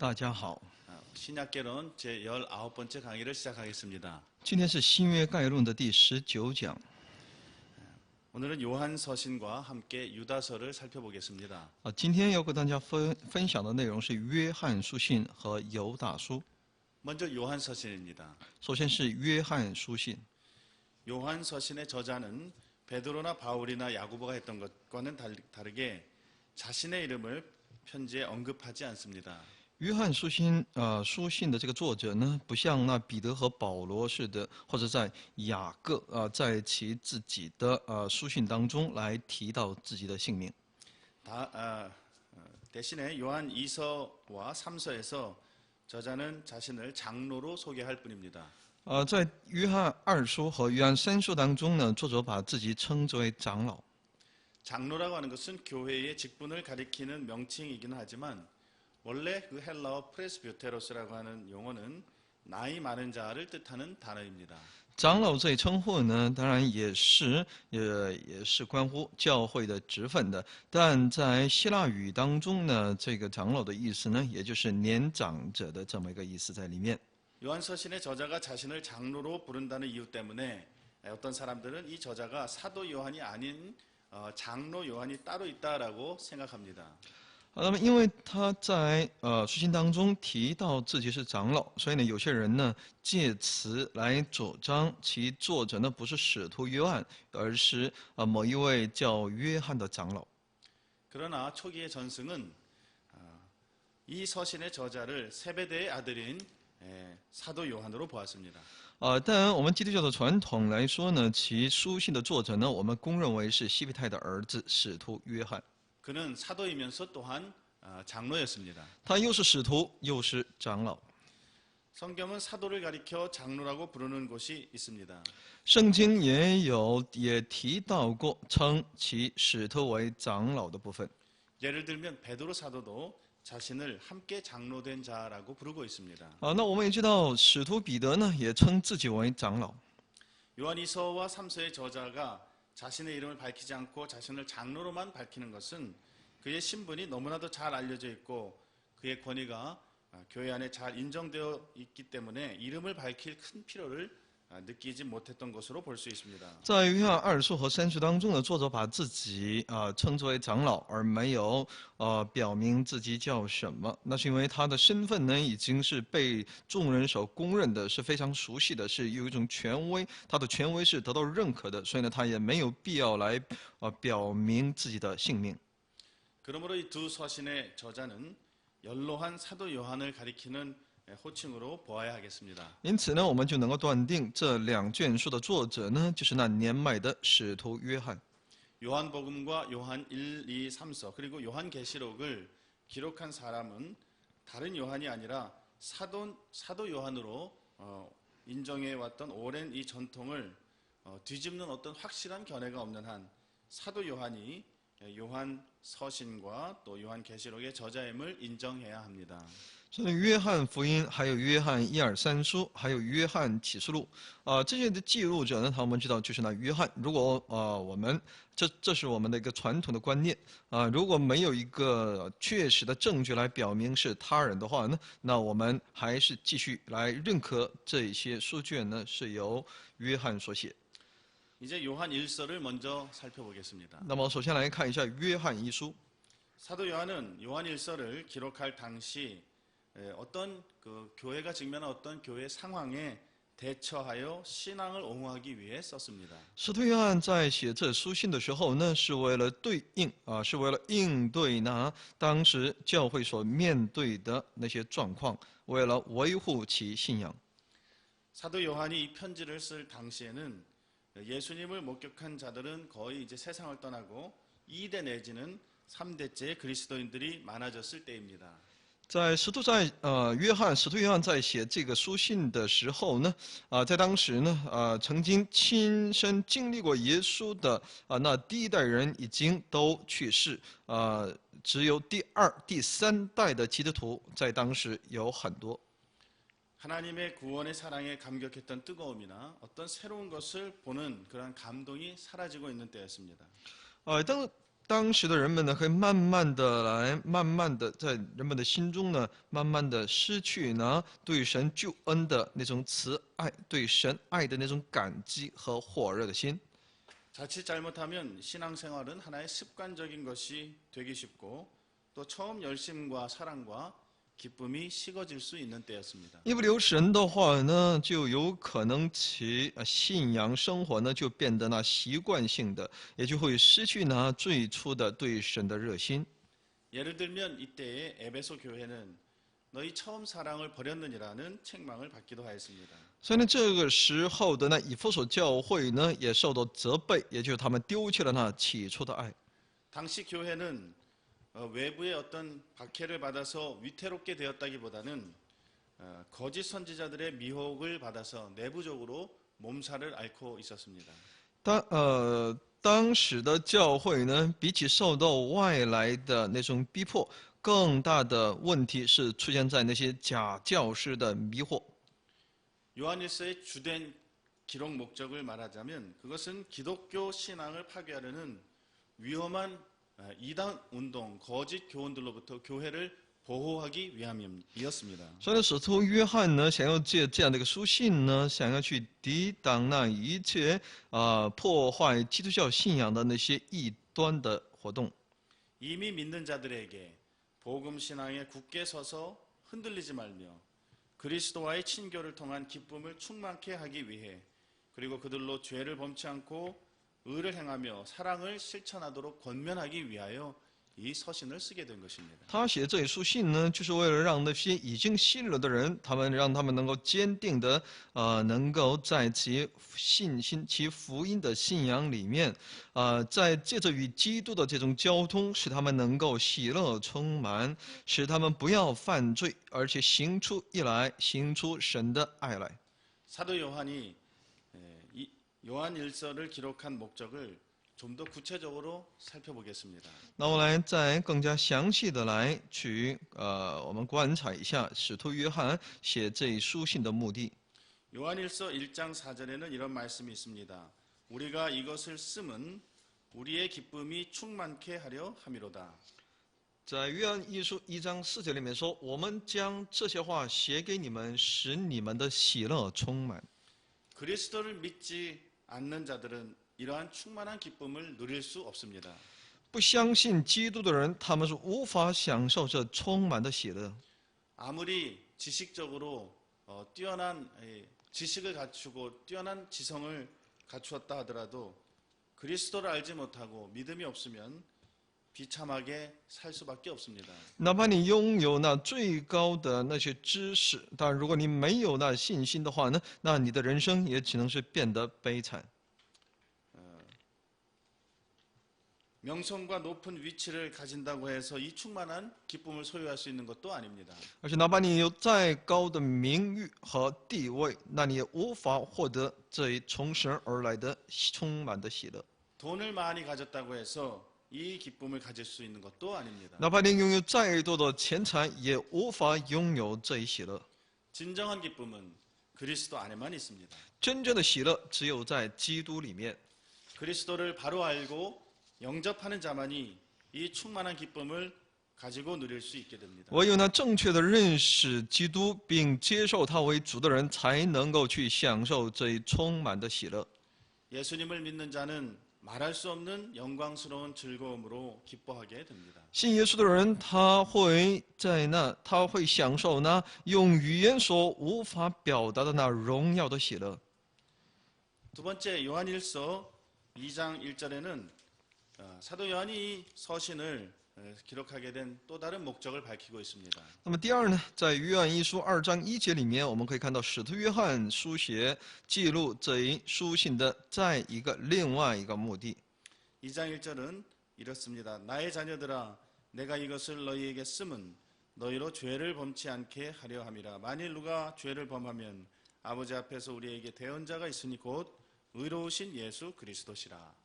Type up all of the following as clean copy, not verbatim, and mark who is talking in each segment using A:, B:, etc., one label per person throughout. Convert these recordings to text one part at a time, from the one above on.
A: 大家好，
B: 신약개론 제19번째 강의를 시작하겠습니다.
A: 今天是新约概论的第19讲。
B: 오늘은 요한 서신과 함께 유다서를 살펴보겠습니다.
A: 今天要跟大家分享的内容是约翰书信和犹大书。
B: 먼저 요한 서신입니다.
A: 首先是约翰书信。
B: 요한 서신의 저자는 베드로나 바울이나 야고보가 했던 것과는 다르게 자신의 이름을 편지에 언급하지 않습니다.
A: 约翰书信的这个作者呢，不像那彼得和保罗似的，或者在雅各在其自己的书信当中来提到自己的姓名。
B: 대신에 요한 2서와 3서에서 저자는 자신을 장로로 소개할 뿐입니다.
A: 在约翰二书和约翰三书当中呢，作者把自己称之为长老。
B: 장로라고 하는 것은 교회의 직분을 가리키는 명칭이긴 하지만 원래 그 헬라어 프레스뷰테로스라고 하는 용어는 나이 많은 자를 뜻하는 단어입니다.
A: 长老这一称呼呢，当然也是关乎教会的职分的，但在希腊语当中呢，这个长老的意思呢，也就是年长者的这么一个意思在里面。
B: 요한 서신의 저자가 자신을 장로로 부른다는 이유 때문에 어떤 사람들은 이 저자가 사도 요한이 아닌 장로 요한이 따로 있다라고 생각합니다.
A: 那么因为他在书信当中提到自己是长老，所以呢，有些人呢借此来主张其作者呢不是使徒约翰，而是某一位叫约翰的长老。
B: 그러나 초기의 전승은 이 서신의 저자를 세베대의 아들인 사도 요한으로 보았습니다.
A: 但我们基督教的传统来说呢，其书信的作者呢，我们公认为是西庇太的儿子使徒约翰。
B: 그는 사도이면서 또한 장로였습니다.
A: 他又是使徒，又是长老。
B: 성경은 사도를 가리켜 장로라고 부르는 곳이 있습니다.
A: 圣经也提到过称其使徒为长老的部分。
B: 예를 들면 베드로 사도도 자신을 함께 장로된 자라고 부르고 있습니다.
A: 那我们也知道使徒彼得呢，也称自己为长老。
B: 요한 2서와 3서의 저자가 자신의 이름을 밝히지 않고 자신을 장로로만 밝히는 것은 그의 신분이 너무나도 잘 알려져 있고 그의 권위가 교회 안에 잘 인정되어 있기 때문에 이름을 밝힐 큰 필요를 느끼지 못했던 것으로 볼 수 있습니다.
A: 在约翰二书和三书当中呢，作者把自己称之为长老，而没有表明自己叫什么。那是因为他的身份呢，已经是被众人所公认的，是非常熟悉的，是有一种权威，他的权威是得到认可的，所以呢，他也没有必要来表明自己的姓名。
B: 그러므로 이 두 서신의 저자는 연로한 사도 요한을 가리키는 호칭으로 보아야 하겠습니다.
A: 因此呢，我们就能够断定这两卷书的作者呢，就是那年迈的使徒约翰。
B: 요한복음과 요한 1, 2, 3서 그리고 요한계시록을 기록한 사람은 다른 요한이 아니라 사도 요한으로 인정해왔던 오랜 이 전통을 뒤집는 어떤 확실한 견해가 없는 한 사도 요한이 요한 서신과 또 요한계시록의 저자임을 인정해야 합니다.
A: 所以，约翰福音，还有约翰一二三书，还有约翰启示录，这些的记录者呢，我们知道就是那约翰。如果我们这是我们的一个传统的观念如果没有一个确实的证据来表明是他人的话呢，那我们还是继续来认可这些书卷呢是由约翰所写。
B: 이제 요한 1서를 먼저 살펴보겠습니다.
A: 那么，首先来看一下约翰一书。
B: 사도 요한은 요한 1서를 기록할 당시 어떤 그 교회가 직면한 어떤 교회 상황에 대처하여 신앙을 옹호하기 위해 썼습니다.
A: 使徒约翰在写这书信的时候呢，是为了应对那当时教会所面对的那些状况，为了维护其信仰。
B: 사도 요한이 이 편지를 쓸 당시에는 예수님을 목격한 자들은 거의 이제 세상을 떠나고 2대 내지는 3대째 그리스도인들이 많아졌을 때입니다.
A: 使徒约翰在写这个书信的时候呢，在当时呢，曾经亲身经历过耶稣的那第一代人已经都去世，只有第二、第三代的基督徒在当时有很多。
B: 하나님의 구원의 사랑에 감격했던 뜨거움이나 어떤 새로운 것을 보는 그런 감동이 사라지고 있는 때였습니다.
A: 当时的人们呢，会慢慢的来，慢慢的在人们的心中呢，慢慢的失去呢对神救恩的那种慈爱，对神爱的那种感激和火热的心。
B: 자칫 잘못하면 신앙생활은 하나의 습관적인 것이 되기 쉽고 또 처음 열심과 사랑과 기쁨이 식어질 수 있는 때였습니다.
A: 一不留神的话呢，就有可能其信仰生活呢就变得那习惯性的，也就会失去呢最初的对神的热心。
B: 예를 들면 이때의 에베소 교회는 너희 처음 사랑을 버렸느니라는 책망을 받기도 하였습니다.
A: 所以呢，这个时候的那以弗所教会呢，也受到责备，也就是他们丢弃了那起初的爱。
B: 당시 교회는 외부의 어떤 박해를 받아서 위태롭게 되었다기보다는 거짓 선지자들의 미혹을 받아서 내부적으로 몸살을 앓고 있었습니다.
A: 当时的教会呢，比起受到外来的那种逼迫，更大的问题是出现在那些假教师的迷惑。
B: 요한일서의 주된 기록 목적을 말하자면 그것은 기독교 신앙을 파괴하려는 위험한 이단 운동, 거짓 교훈들로부터 교회를 보호하기 위함이었습니다.
A: 所以呢，使徒约翰呢，想要借这样的一个书信呢，想要去抵挡那一切破坏基督教信仰的那些异端的活动。
B: 이미 믿는 자들에게 복음 신앙에 굳게 서서 흔들리지 말며 그리스도와의 친교를 통한 기쁨을 충만케 하기 위해 그리고 그들로 죄를 범치 않고 의를 행하며 사랑을 실천하도록 권면하기 위하여 이 서신을 쓰게 된 것입니다.
A: 他写这一书信呢，就是为了让那些已经信了的人，让他们能够坚定的，能够在其信心、其福音的信仰里面，在借着与基督的这种交通，使他们能够喜乐充满，使他们不要犯罪，而且行出神的爱来。
B: 사도 요한이 요한일서를 기록한 목적을 좀 더 구체적으로 살펴보겠습니다.
A: 那我来再更加详细的来我们观察一下使徒约翰写这一书信的目的。
B: 요한일서 1장 4절에는 이런 말씀이 있습니다. 우리가 이것을 쓰면 우리의 기쁨이 충만케 하려 함이로다.
A: 在约翰一书1章4节里面说：“我们将这些话写给你们，使你们的喜乐充满。”
B: 그리스도를 믿지 않는 자들은 이러한 충만한 기쁨을 누릴 수 없습니다.
A: 不相信基督的人，他们是无法享受这充满的喜乐。
B: 아무리 지식적으로 뛰어난 지식을 갖추고 뛰어난 지성을 갖추었다 하더라도 그리스도를 알지 못하고 믿음이 없으면 비참하게 살 수밖에 없습니다.
A: 哪怕你拥有那最高的那些知识，但如果你没有那信心的话呢，那你的人生也只能是变得悲惨。
B: 명성과 높은 위치를 가진다고 해서 이 충만한 기쁨을 소유할 수 있는 것도 아닙니다.
A: 而且哪怕你有再高的名誉和地位，那你也无法获得这一从神而来的充满的喜乐。
B: 돈을 많이 가졌다고 해서 이 기쁨을 가질 수 있는 것도 아닙니다.
A: 哪怕你拥有再多的钱财，也无法拥有这一喜乐。
B: 진정한 기쁨은 그리스도 안에만 있습니다.
A: 真正的喜乐只有在基督里面。
B: 그리스도를 바로 알고 영접하는 자만이 이 충만한 기쁨을 가지고 누릴 수 있게 됩니다.
A: 唯有那正确的认识基督并接受他为主的人，才能够去享受这一充满的喜乐。
B: 예수님을 믿는 자는 말할 수 없는 영광스러운 즐거움으로 기뻐하게 됩니다.
A: 信耶稣的人，他会享受那用语言所无法表达的那荣耀的喜乐。
B: 두 번째 요한일서 2장 1절에는 사도 요한이 이 서신을 기록하게 된 또 다른 목적을 밝히고 있습니다.
A: 那么第二呢，在约翰一书2章1节里面，我们可以看到使徒约翰书写记录这一书信的另外一个目的。
B: 2장 1절은 이렇습니다. 나의 자녀들아 내가 이것을 너희에게 쓰면 너희로 죄를 범치 않게 하려 함이라. 만일 누가 죄를 범하면 아버지 앞에서 우리에게 대언자가 있으니 곧 의로우신 예수 그리스도시라.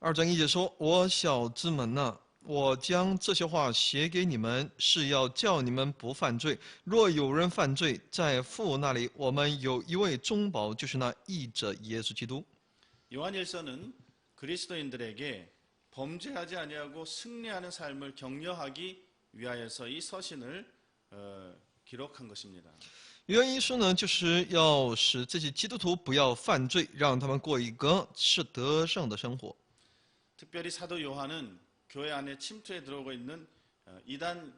A: 2章1节说：“我小子们呐，我将这些话写给你们，是要叫你们不犯罪。若有人犯罪，在父那里，我们有一位中保，就是那义者耶稣基督。”
B: 요한일서는 그리스도인들에게 범죄하지 아니하고 승리하는 삶을 격려하기 위하여서 이 서신을 기록한 것입니다.
A: 约一书呢，就是要使这些基督徒不要犯罪，让他们过一个是得胜的生活。
B: 특별히 사도 요한은 교회 안에 침투해 들어오고 있는 이단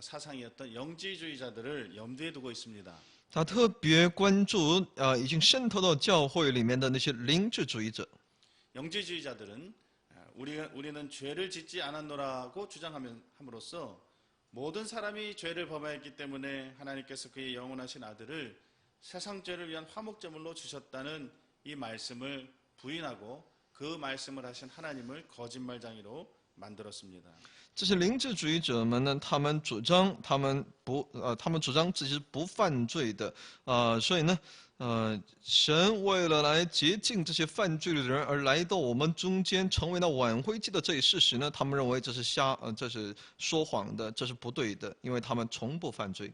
B: 사상이었던 영지주의자들을 염두에 두고 있습니다.
A: 他特别关注已经渗透到教会里面的那些灵智主义者。
B: 영지주의자들은 우리는 죄를 짓지 않았노라고 주장함으로써 모든 사람이 죄를 범하였기 때문에 하나님께서 그의 영원하신 아들을 세상 죄를 위한 화목제물로 주셨다는 이 말씀을 부인하고 그 말씀을 하신 하나님을 거짓말장이로 만들었습니다.
A: 这些灵智主义者们呢，他们主张自己是不犯罪的，所以呢，神为了来洁净这些犯罪的人而来到我们中间，成为那挽回祭的这一事实呢，他们认为这是这是说谎的，这是不对的，因为他们从不犯罪。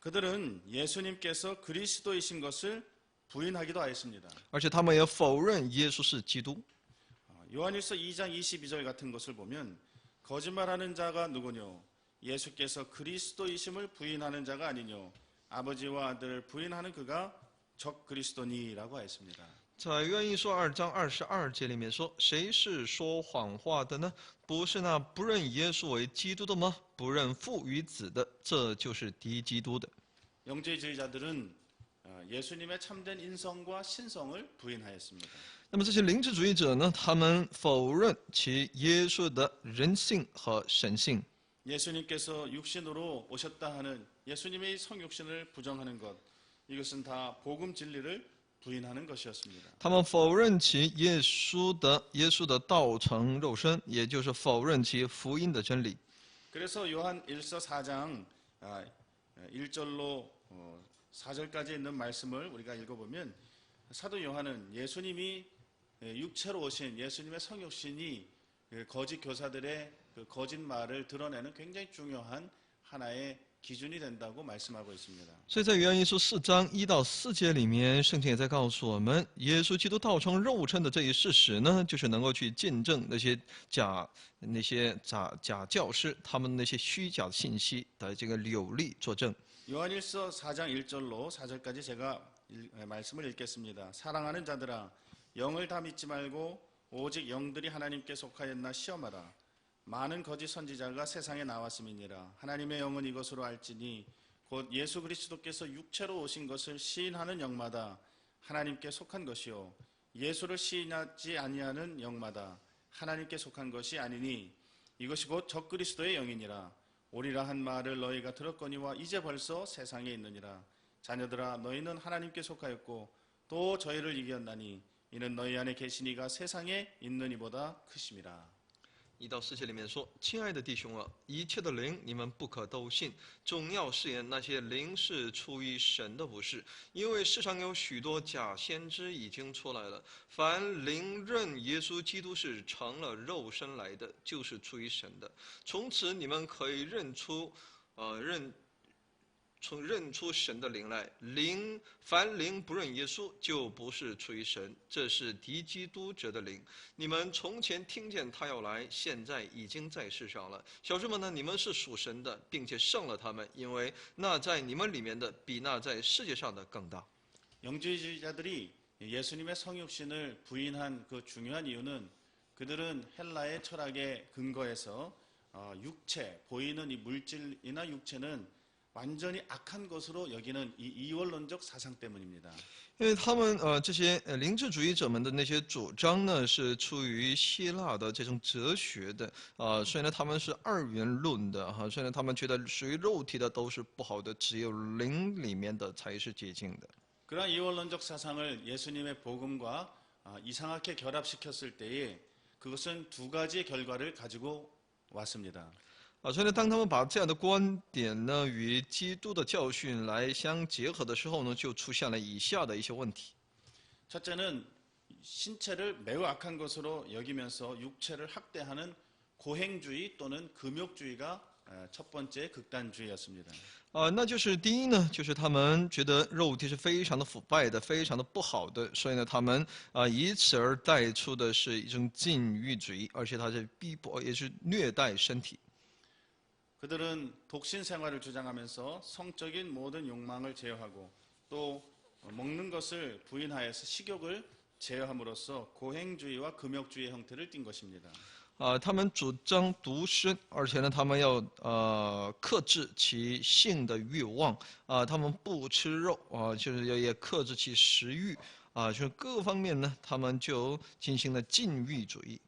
B: 그들은 예수님께서 그리스도이신 것을 부인하기도 하였습니다.
A: 而且他们也否认耶稣是基督。
B: 요한일서 2장 22절 같은 것을 보면 거짓말하는 자가 누구뇨? 예수께서 그리스도이심을 부인하는 자가 아니뇨? 아버지와 아들을 부인하는 그가 적 그리스도니라고 하였습니다.
A: 在约一书2章22节里面说：“谁是说谎话的呢？不是那不认耶稣为基督的吗？不认父与子的，这就是敌基督的。”
B: 영지주의자들은 예수님의 참된 인성과 신성을 부인하였습니다.
A: 那么这些灵智主义者呢？他们否认其耶稣的人性和神性。
B: 예수님께서 육신으로 오셨다 하는 예수님의 성육신을 부정하는 것, 이것은 다 복음 진리를 부인하는 것이었습니다.
A: 他们否认其耶稣的道成肉身，也就是否认其福音的真理。
B: 그래서 요한 1서 4장 1절로 4절까지 있는 말씀을 우리가 읽어보면 사도 요한은 예수님이 육체로 오신 예수님의 성육신이 거짓 교사들의 그 거짓말을 드러내는 굉장히 중요한 하나의 기준이 된다고 말씀하고 있습니다.
A: 所以在约翰一书4章1到4节里面，圣经也在告诉我们，耶稣基督道成肉身的这一事实呢，就是能够去见证那些假教师他们那些虚假信息的这个有力作证。
B: 요한일서 4장 1절로 4절까지 제가 말씀을 읽겠습니다. 사랑하는 자들아, 영을 다 믿지 말고 오직 영들이 하나님께 속하였나 시험하라. 많은 거짓 선지자가 세상에 나왔음이니라. 하나님의 영은 이것으로 알지니 곧 예수 그리스도께서 육체로 오신 것을 시인하는 영마다 하나님께 속한 것이요 예수를 시인하지 아니하는 영마다 하나님께 속한 것이 아니니 이것이 곧 적 그리스도의 영이니라. 오리라 한 말을 너희가 들었거니와 이제 벌써 세상에 있느니라. 자녀들아, 너희는 하나님께 속하였고 또 저희를 이겼나니 이는 너희 안에 계신 이가 세상에 있는 이보다 크심이라.
A: 1到4节里面说：“亲爱的弟兄啊，一切的灵你们不可都信，总要试验那些灵是出于神的不是，因为世上有许多假先知已经出来了。凡灵认耶稣基督是成了肉身来的，就是出于神的。从此你们可以认出神的灵来。凡灵不认耶稣，就不是出于神，这是敌基督者的灵。你们从前听见他要来，现在已经在世上了。小子们呢，你们是属神的，并且胜了他们，因为那在你们里面的，比那在世界上的更大。”
B: 영지주의자들이 예수님의 성육신을 부인한 그 중요한 이유는 그들은 헬라의 철학에 근거해서 육체, 보이는 이 물질이나 육체는 완전히 악한 것으로 여기는 이 이원론적 사상 때문입니다.
A: 因为他们这些灵智主义者们的那些主张呢，是出于希腊的这种哲学的所以呢，他们是二元论的所以呢，他们觉得属于肉体的都是不好的，只有灵里面的才是洁净的。
B: 그러한 이원론적 사상을 예수님의 복음과 이상하게 결합시켰을 때에 그것은 두 가지의 결과를 가지고 왔습니다.
A: 所以呢，当他们把这样的观点呢与基督的教训来相结合的时候呢，就出现了以下的一些问题。
B: 첫째는 신체를 매우 악한 것으로 여기면서 육체를 학대하는 고행주의 또는 금욕주의가 첫 번째 극단주의였습니다.
A: 那就是第一呢，就是他们觉得肉体是非常的腐败的，非常的不好的，所以呢，他们以此而带出的是一种禁欲主义，而且他是逼迫，也是虐待身体。
B: 그들은 독신 생활을 주장하면서 성적인 모든 욕망을 제어하고 또 먹는 것을 부인하여서 식욕을 제어함으로써 고행주의와 금욕주의의 형태를 띈 것입니다.
A: 他们主张独身，而且呢，他们要克制其性的欲望他们不吃肉就是也克制其食欲就是各方面呢，他们就进行了禁欲主义。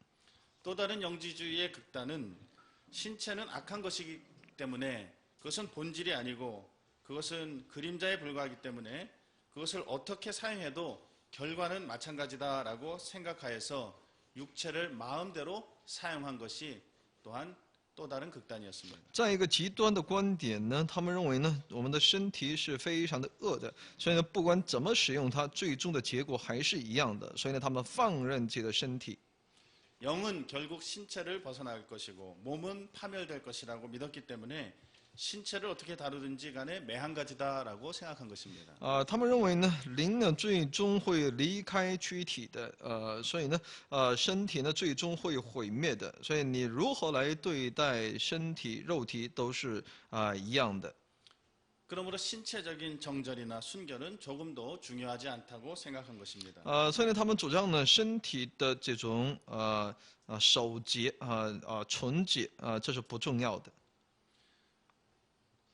B: 또 다른 영지주의의 극단은 신체는 악한 것이기 때문에 그것은 본질이 아니고 그것은 그림자에 불과하기 때문에 그것을 어떻게 사용해도 결과는 마찬가지다라고 생각하여서 육체를 마음대로 사용한 것이 또한 또 다른 극단이었습니다.
A: 在一个极端的观点呢，他们认为呢，我们的身体是非常的恶的，所以呢，不管怎么使用它，最终的结果还是一样的。所以呢，他们放任自己的身体。
B: 영은 결국 신체를 벗어날 것이고 몸은 파멸될 것이라고 믿었기 때문에 신체를 어떻게 다루든지 간에 매한가지다라고 생각한 것입니다.
A: 他们认为呢，灵呢最终会离开躯体的，所以呢，身体呢最终会毁灭的，所以你如何来对待身体、肉体都是一样的。
B: 그러므로 신체적인 정절이나 순결은 조금도 중요하지 않다고 생각한 것입니다.
A: 所以呢，他们主张呢，身体的这种守节纯洁这是不重要的。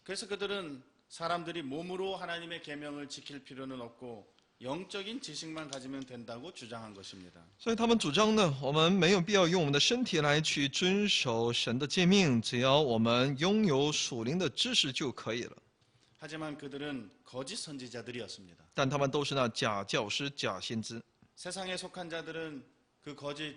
B: 그래서 그들은 사람들이 몸으로 하나님의 계명을 지킬 필요는 없고 영적인 지식만 가지면 된다고 주장한 것입니다.
A: 所以他们主张呢，我们没有必要用我们的身体来去遵守神的诫命，只要我们拥有属灵的知识就可以了。
B: 하지만 그들은 거짓 선지자들이었습니다.
A: 但他们都是那假教师、假先知。
B: 세상에 속한 자들은 그 거짓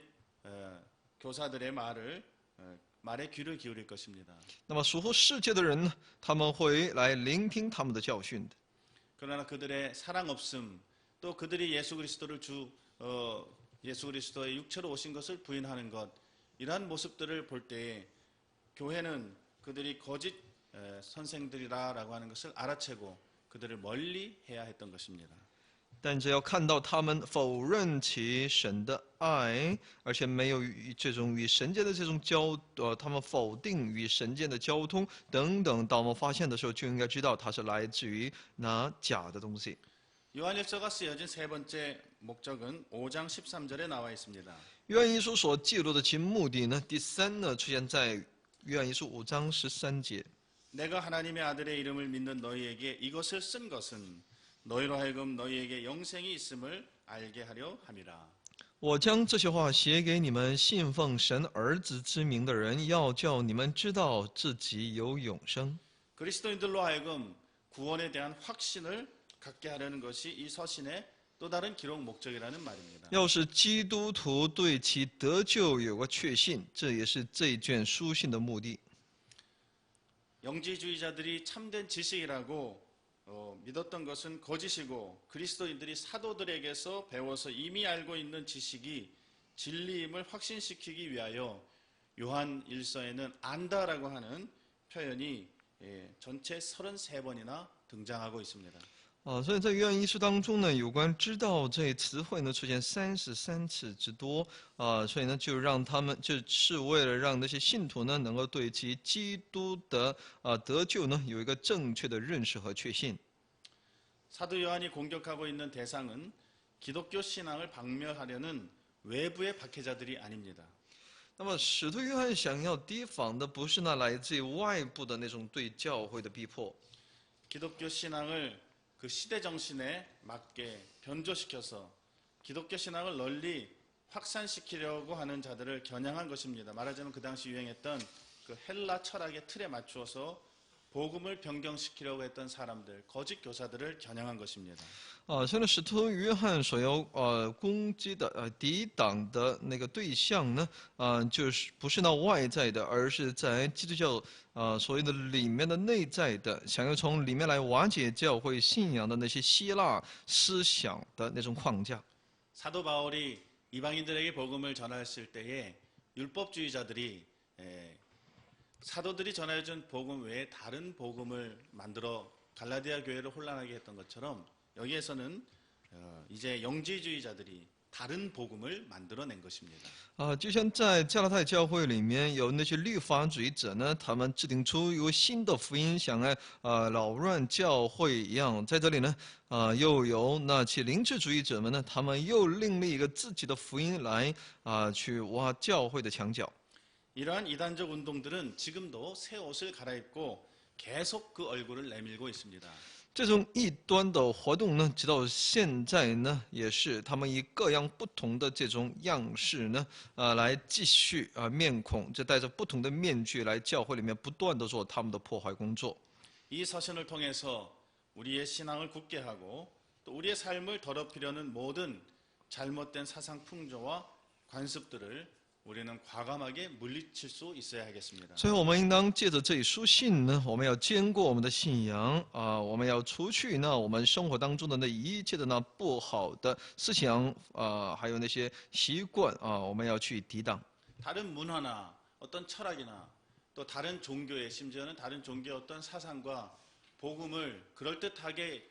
B: 교사들의 말에 귀를 기울일 것입니다.
A: 那么属乎世界的人呢，他们会来聆听他们的教训的。
B: 그러나 그들의 사랑 없음, 또 그들이 예수 그리스도를 예수 그리스도의 육체로 오신 것을 부인하는 것, 이러한 모습들을 볼 때에 교회는 그들이 거짓 선생들이라고 하는 것을 알아채고 그들을 멀리 해야 했던 것입니다.
A: 但只要看到他们否认其神的爱，而且没有这种与神间的这种他们否定与神间的交通等等，当我们发现的时候，就应该知道它是来自于那假的东西。
B: 요한일서가 쓰여진 세 번째 목적은 5장 13절에 나와 있습니다.
A: 约翰一书所记录的其目的呢，第三呢出现在约翰一书5章13节。
B: 내가 하나님의 아들의 이름을 믿는 너희에게 이것을 쓴 것은 너희로 하여금 너희에게 영생이 있음을 알게 하려 함이라.
A: 我将这些话写给你们信奉神儿子之名的人，要叫你们知道自己有永生。
B: 그리스도인들로 하여금 구원에 대한 확신을 갖게 하려는 것이 이 서신의 또 다른 기록 목적이라는 말입니다.
A: 要使基督徒对其得救有个确信，这也是这一卷书信的目的。
B: 영지주의자들이 참된 지식이라고 믿었던 것은 거짓이고 그리스도인들이 사도들에게서 배워서 이미 알고 있는 지식이 진리임을 확신시키기 위하여 요한 1서에는 안다라고 하는 표현이 전체 33번이나 등장하고 있습니다.
A: 所以在约翰一书当中呢，有关知道这一词汇呢出现33次之多所以呢就是为了让那些信徒呢能够对其基督的得救呢有一个正确的认识和确信。
B: 사도 요한이 공격하고 있는 대상은 기독교 신앙을 박멸하려는 외부의 박해자들이 아닙니다.
A: 那么使徒约翰想要提防的不是那来自于外部的那种对教会的逼迫。
B: 기독교 신앙을 그 시대 정신에 맞게 변조시켜서 기독교 신앙을 널리 확산시키려고 하는 자들을 겨냥한 것입니다. 말하자면 그 당시 유행했던 그 헬라 철학의 틀에 맞추어서 복음을 변경시키려고 했던 사람들, 거짓 교사들을 겨냥한 것입니다.
A: 所以呢，使徒约翰所要攻击的抵挡的那个对象呢，就是不是那外在的，而是在基督教所谓的里面的内在的，想要从里面来瓦解教会信仰的那些希腊思想的那种框架。
B: 사도 바울이 이방인들에게 복음을 전했을 때에 율법주의자들이 사도들이 전해준 복음 외에 다른 복음을 만들어 갈라디아 교회를 혼란하게 했던 것처럼 여기에서는 이제 영지주의자들이 다른 복음을 만들어낸 것입니다.
A: 就像在加拉太教会里面有那些律法主义者呢，他们制定出一个新的福音，想来扰乱教会一样。在这里呢，又有那些灵智主义者们呢，他们又另立一个自己的福音来去挖教会的墙角。
B: 이러한 이단적 운동들은 지금도 새 옷을 갈아입고 계속 그 얼굴을 내밀고 있습니다.
A: 这种异端的活动呢，直到现在呢，也是他们以各样不同的这种样式呢，来继续面孔，就戴着不同的面具来教会里面不断的做他们的破坏工作。
B: 이 서신을 통해서 우리의 신앙을 굳게 하고 또 우리의 삶을 더럽히려는 모든 잘못된 사상 풍조와 관습들을 우리는 과감하게 물리칠 수 있어야 하겠습니다.
A: 所以，我们应当借着这一书信呢，我们要坚固我们的信仰我们要除去呢我们生活当中的那一切的那不好的思想还有那些习惯我们要去抵挡。
B: 다른 문화나 어떤 철학이나 또 다른 종교의 심지어는 다른 종교의 어떤 사상과 복음을 그럴듯하게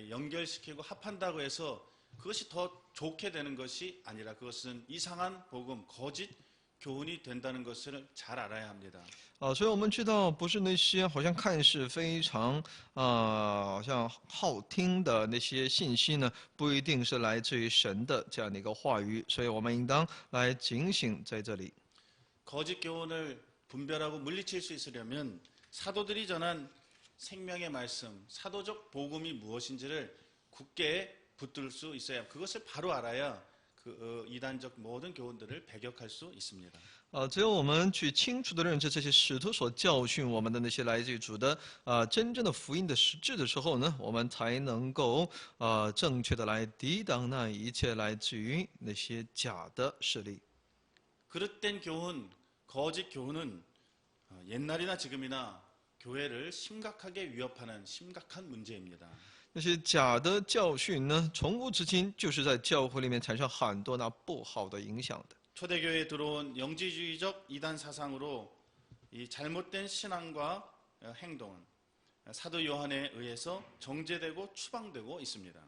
B: 연결시키고 합한다고 해서 그것이 더 좋게 되는 것이 아니라 그것은 이상한 복음, 거짓 교훈이 된다는 것을 잘 알아야 합니다.
A: 所以我们知道，不是那些好像看似非常好像好听的那些信息呢，不一定是来自于神的这样的一个话语，所以我们应当来警醒在这里。
B: 거짓 교훈을 분별하고 물리칠 수 있으려면 사도들이 전한 생명의 말씀, 사도적 복음이 무엇인지를 굳게 붙들 수 있어야 그것을 바로 알아야 그 이단적 모든 교훈들을 배격할 수 있습니다.
A: 只有我们去清楚的认识这些使徒所教训我们的那些来自于主的真正的福音的实质的时候呢，我们才能够正确的来抵挡那一切来自于那些假的势力。
B: 그릇된 교훈, 거짓 교훈은 옛날이나 지금이나 교회를 심각하게 위협하는 심각한 문제입니다.
A: 那些假的教训呢，从古至今就是在教会里面产生很多那不好的影响的。
B: 초대교회에 들어온 영지주의적 이단 사상으로 이 잘못된 신앙과 행동은 사도 요한에 의해서 정죄되고 추방되고 있습니다.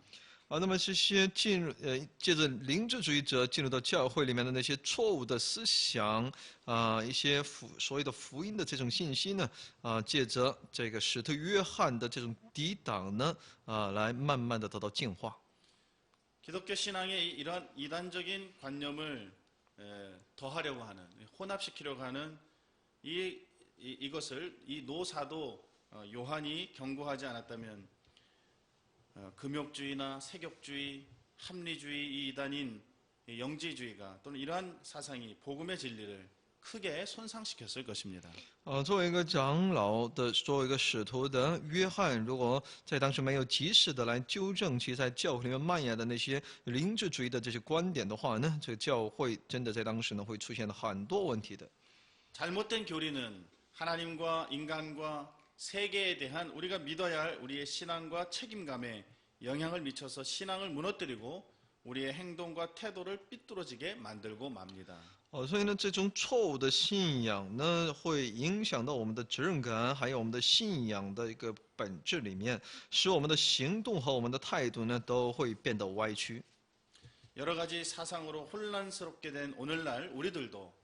A: 那么这些借着灵智主义者进入到教会里面的那些错误的思想一些所谓的福音的这种信息呢借着这个使徒约翰的这种抵挡呢来慢慢的得到净化。
B: 기독교 신앙의 이러한 이단적인 관념을 더하려고 하는 혼합시키려고 하는 이것을 이 노사도 요한이 경고하지 않았다면 금욕주의나 세격주의, 합리주의 이 이단인 영지주의가 또는 이러한 사상이 복음의 진리를 크게 손상시켰을 것입니다.
A: 作为一个长老的，作为一个使徒的约翰，如果在当时没有及时的来纠正其在教会里面蔓延的那些灵智主义的这些观点的话呢，这个教会真的在当时呢会出现很多问题的。
B: 잘못된 교리는 하나님과 인간과 세계에 대한 우리가 믿어야 할 우리의 신앙과 책임감에 영향을 미쳐서 신앙을 무너뜨리고 우리의 행동과 태도를 삐뚤어지게 만들고 맙니다.
A: 所以呢，这种错误的信仰呢，会影响到我们的责任感，还有我们的信仰的一个本质里面，使我们的行动和我们的态度呢，都会变得歪曲。
B: 여러 가지 사상으로 혼란스럽게 된 오늘날 우리들도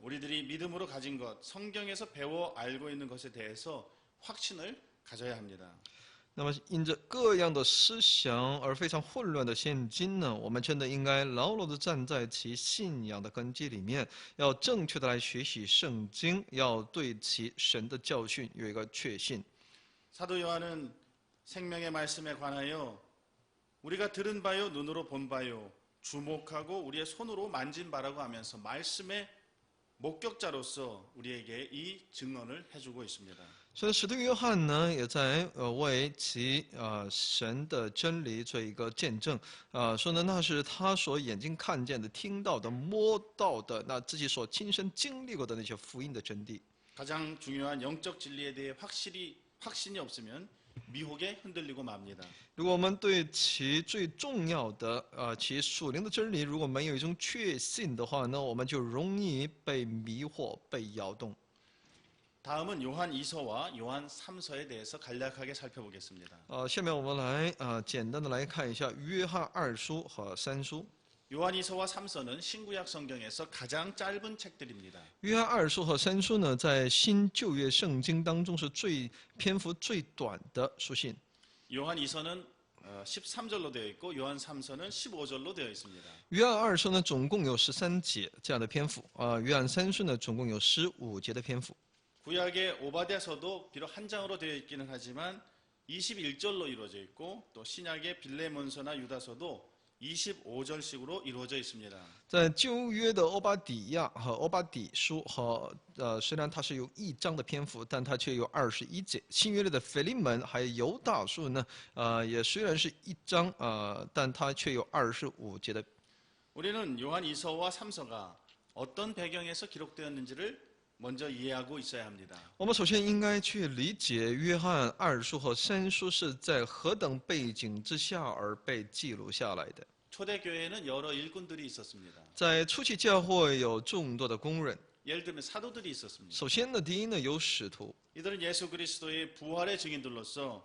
B: 우리들이 믿음으로 가진 것, 성경에서 배워 알고 있는 것에 대해서 확신을 가져야 합니다.
A: 那么，因着各样的思想而非常混乱的现今呢，我们真的应该牢牢地站在其信仰的根基里面，要正确的来学习圣经，要对其神的教训有一个确信。
B: 사도 요한은 생명의 말씀에 관하여 우리가 들은 바요, 눈으로 본 바요, 주목하고 우리의 손으로 만진 바라고 하면서 말씀의 목격자로서 우리에게 이 증언을 해주고 있습니다.
A: 所以，使徒约翰呢，也在为其神的真理做一个见证说呢，那是他所眼睛看见的、听到的、摸到的，那自己所亲身经历过的那些福音的真谛。
B: 가장 중요한 영적 진리에 대해 확신이 없으면 미혹에 흔들리고 맙니다.
A: 如果我们对其最重要的其属灵的真理如果没有一种确信的话呢，我们就容易被迷惑、被摇动。
B: 다음은 요한 2서와 요한 3서에 대해서 간략하게 살펴보겠습니다.
A: 下面我们来简单的来看一下约翰二书和三书。
B: 요한 2서와 3서는 신구약 성경에서 가장 짧은 책들입니다.
A: 约翰二书和三书呢，在新旧约圣经当中是篇幅最短的书信。
B: 요한 2서는 13절로 되어 있고 요한 3서는 15절로 되어 있습니다.
A: 约翰二书呢，总共有13节这样的篇幅约翰三书呢，总共有15节的篇幅。
B: 구약의 오바댜서도 비록 한 장으로 되어 있기는 하지만 21절로 이루어져 있고 또 신약의 빌레몬서나 유다서도 25절씩으로 이루어져 있습니다.
A: 在旧约的欧巴底亚和欧巴底书虽然它是有1章的篇幅，但它却有21节。新约里的腓利门还有犹大书呢，也虽然是1章但它却有25节的。
B: 우리는 요한 2서와 3서가 어떤 배경에서 기록되었는지를 먼저 이해하고 있어야 합니다.
A: 我们首先应该去理解约翰二书和三书是在何等背景之下而被记录下来的。
B: 초대교회에는 여러 일꾼들이 있었습니다.
A: 在初期教会有众多的工人，
B: 예를 들면 사도들이 있었습니다.
A: 首先呢，第一呢有使徒，
B: 이들은 예수 그리스도의 부활의 증인들로서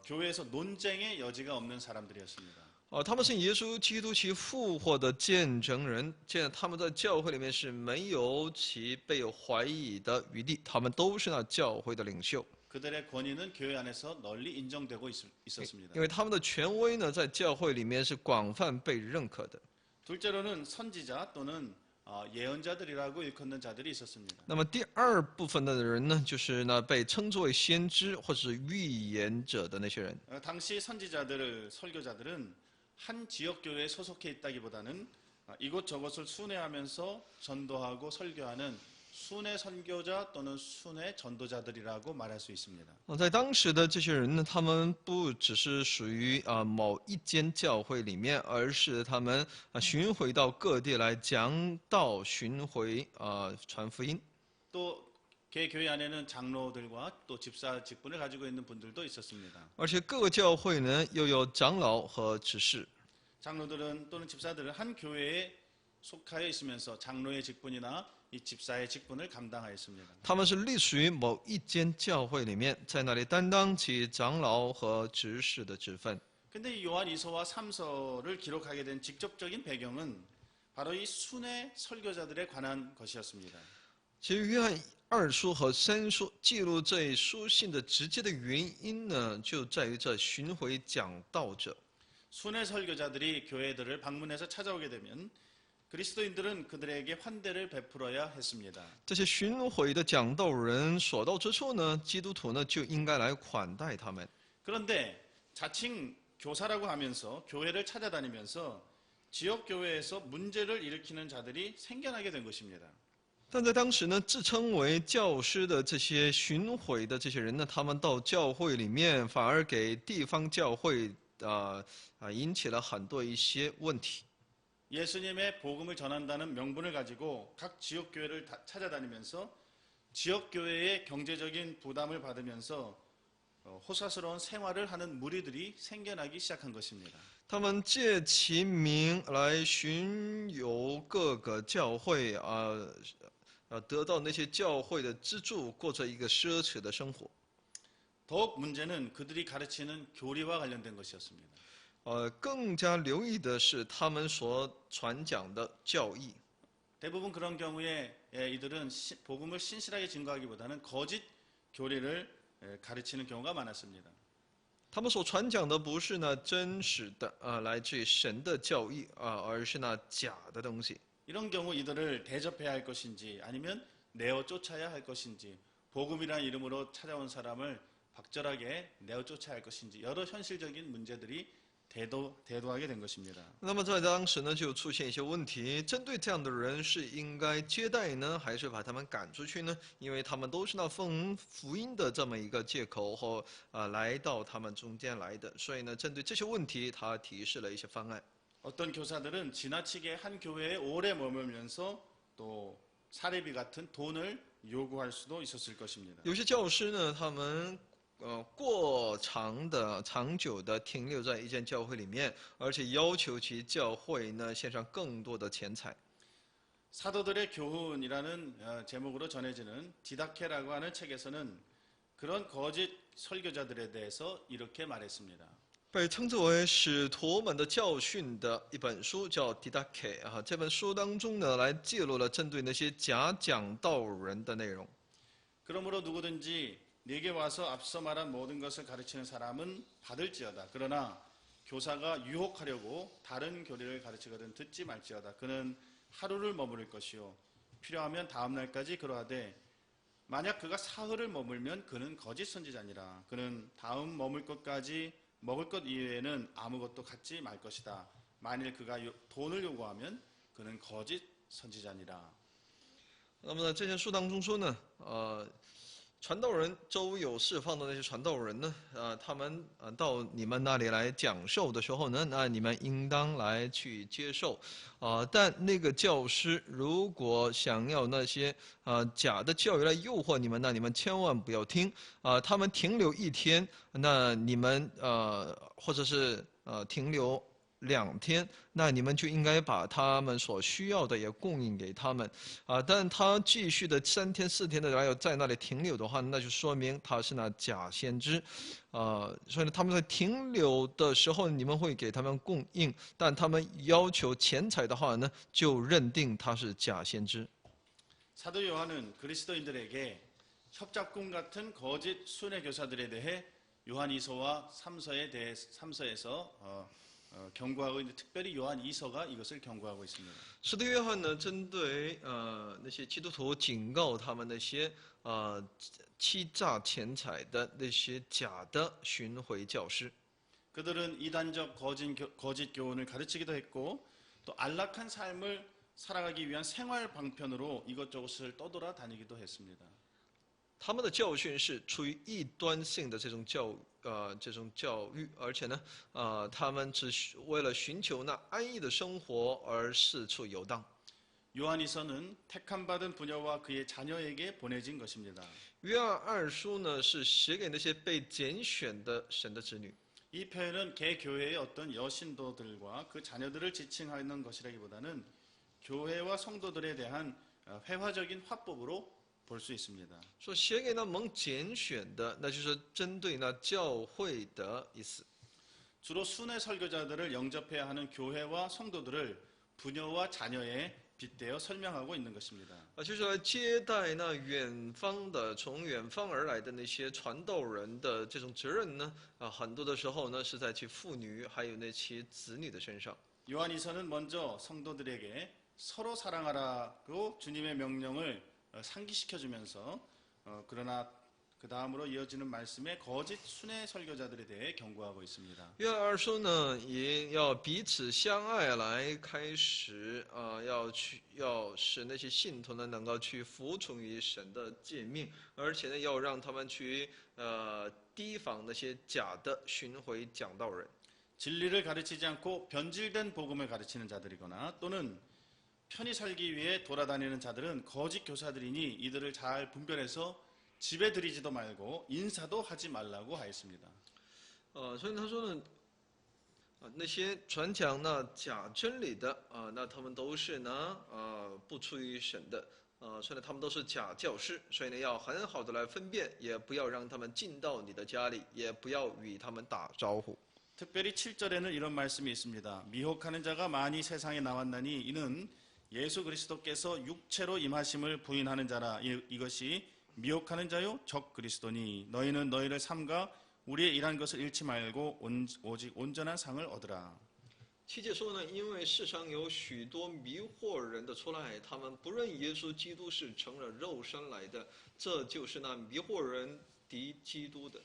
B: 교회에서 논쟁의 여지가 없는 사람들이었습니다.
A: 他们是耶稣基督其复活的见证人，他们在教会里面是没有其被怀疑的余地，他们都是那教会的领袖。
B: 그들의 권위는 교회 안에서 널리 인정되고 있었습니다.
A: 因为他们的权威呢，在教会里面是广泛被认可的。
B: 둘째로는 선지자 또는 예언자들이라고 일컫는 자들이 있었습니다.
A: 那么第二部分的人呢，就是那被称作为先知或者预言者的那些人。
B: 당시 설교자들은 한 지역 교회에 소속해 있다기보다는 이곳저곳을 순회하면서 전도하고 설교하는 순회 선교자 또는 순회 전도자들이라고 말할 수 있습니다.
A: 在当时的这些人呢，他们不只是属于某一间教会里面，而是他们巡回到各地来讲道、巡回传福音。
B: 또 교회 안에는 장로들과 또 집사 직분을 가지고 있는 분들도 있었습니다.
A: 而且各个教会呢，又有长老和执事。
B: 장로들은 또는 집사들은 한 교회에 속하여 있으면서 장로의 직분이나 이 집사의 직분을 감당하였습니다.
A: 他们是隶属于某一间教会里面，在那里担当起长老和执事的职分。
B: 근데 이 요한 2서와 3서를 기록하게 된 직접적인 배경은 바로 이 순회 설교자들에 관한 것이었습니다.
A: 其实约翰二书和三书记录这一书信的直接的原因呢，就在于这巡回讲道者。
B: 순회 설교자들이 교회들을 방문해서 찾아오게 되면 그리스도인들은 그들에게 환대를 베풀어야 했습니다.
A: 这些巡回的讲道人所到之处呢，基督徒呢就应该来款待他们。
B: 그런데 자칭 교사라고 하면서 교회를 찾아다니면서 지역 교회에서 문제를 일으키는 자들이 생겨나게 된 것입니다.
A: 但在当时呢，自称为教师的这些巡回的这些人呢，他们到教会里面，反而给地方教会引起了很多一些问题。
B: 예수님의 복음을 전한다는 명분을 가지고 각 지역 교회를 찾아다니면서 지역 교회의 경제적인 부담을 받으면서 호사스러운 생활을 하는 무리들이 생겨나기 시작한 것입니다.
A: 他们借其名来巡游各个教会得到那些教会的资助，过着一个奢侈的生活。
B: 더욱 문제는 그들이 가르치는 교리와 관련된 것이었습니다.
A: 更加留意的是他们所传讲的教义。
B: 대부분 그런 경우에 이들은 복음을 신실하게 증거하기보다는 거짓 교리를 가르치는 경우가 많았습니다.
A: 他们所传讲的不是那真实的来自于神的教义而是那假的东西。
B: 이런 경우 이들을 대접해야 할 것인지 아니면 내어 쫓아야 할 것인지 복음이라는 이름으로 찾아온 사람을 박절하게 내어 쫓아야 할 것인지 여러 현실적인 문제들이 대두하게 된 것입니다.
A: 那么在当时呢，就出现一些问题，针对这样的人是应该接待呢，还是把他们赶出去呢？因为他们都是那奉福音的这么一个借口后来到他们中间来的，所以呢，针对这些问题，他提示了一些方案。
B: 어떤 교사들은 지나치게 한 교회에 오래 머물면서 또 사례비 같은 돈을 요구할 수도 있었을 것입니다.
A: 有些教师呢，他们过长久的停留在一间教会里面，而且要求其教会呢献上更多的钱财。
B: 사도들의 교훈이라는 제목으로 전해지는 디다케라고 하는 책에서는 그런 거짓 설교자들에 대해서 이렇게 말했습니다.
A: 被称之为使徒们的教训的一本书叫《Didache》啊，这本书当中呢，来记录了针对那些假讲道人的内容。
B: 그러므로 누구든지 내게 와서 앞서 말한 모든 것을 가르치는 사람은 받을지어다. 그러나 교사가 유혹하려고 다른 교리를 가르치거든 듣지 말지어다. 그는 하루를 머무를 것이요 필요하면 다음 날까지 그러하되 만약 그가 사흘을 머물면 그는 거짓 선지자니라. 그는 다음 머물 것까지 먹을 것 이외에는 아무것도 갖지 말 것이다. 만일 그가 돈을 요구하면 그는 거짓 선지자니라.
A: 那么呢，这些书当中说呢，传道人周有释放的那些传道人呢，他们到你们那里来讲授的时候呢，那你们应当来去接受，但那个教师如果想要那些假的教育来诱惑你们，那你们千万不要听，他们停留一天，那你们或者是停留2天，那你们就应该把他们所需要的也供应给他们，但他继续的3天4天的来在那里停留的话，那就说明他是那假先知，所以呢，他们在停留的时候，你们会给他们供应，但他们要求钱财的话呢，就认定他是假先知。
B: 사도 요한은 그리스도인들에게 협잡꾼 같은 거짓 순회 교사들에 대해 요한 2서와 3서에서 경고하고 있는데 특별히 요한 2서가 이것을 경고하고 있습니다.
A: 使徒约翰呢，针对那些基督徒警告他们那些欺诈钱财的那些假的巡回教师。
B: 그들은 이단적 거짓 교훈을 가르치기도 했고 또 안락한 삶을 살아가기 위한 생활 방편으로 이것저것을 떠돌아 다니기도 했습니다.
A: 他们的教训是出于异端性的这种教育，而且呢，他们只为了寻求那安逸的生活而四处游荡。
B: 요한이서는 택함 받은 부녀와 그의 자녀에게 보내진 것입니다.
A: 约翰2书呢是写给那些被拣选的神的子女。
B: 이 표현은 개교회의 어떤 여신도들과 그 자녀들을 지칭하는 것이라기보다는 교회와 성도들에 대한 회화적인 화법으로 볼 수 있습니다.
A: 说写给那蒙拣选的，那就是针对那教会的意思。
B: 주로 순회 설교자들을 영접해야 하는 교회와 성도들을 부녀와 자녀에 빗대어 설명하고 있는 것입니다.
A: 就是来接待那远方的、从远方而来的那些传道人的这种责任呢，很多的时候呢是在其妇女还有那些子女的身上。
B: 요한이서는 먼저 성도들에게 서로 사랑하라고 주님의 명령을 상기시켜주면서 그러나 그 다음으로 이어지는 말씀에 거짓 순회 설교자들에 대해 경고하고 있습니다.
A: 约翰2书呢，也要彼此相爱来开始，要使那些信徒呢能够去服从于神的诫命，而且呢要让他们去提防那些假的巡回讲道人。
B: 진리를 가르치지 않고 변질된 복음을 가르치는 자들이거나 또는 편히 살기 위해 돌아다니는 자들은 거짓 교사들이니 이들을 잘 분별해서 집에 들이지도 말고 인사도 하지 말라고 하였습니다.
A: 所以他说呢，那些传讲那假真理的那他们都是呢不出于神的，所以呢他们都是假教师，所以呢要很好的来分辨，也不要让他们进到你的家里，也不要与他们打招呼。
B: 특별히 7절에는 이런 말씀이 있습니다. 미혹하는 자가 많이 세상에 나왔나니 이는 예수 그리스도께서 육체로 임하심을 부인하는 자라. 이것이 미혹하는 자요 적 그리스도니 너희는 너희를 삼가 우리의 일한 것을 잃지 말고 오직 온전한 상을 얻으라.
A: 7节说呢，因为世上有许多迷惑人的出来，他们不认耶稣基督是成了肉身来的，这就是那迷惑人敌基督的。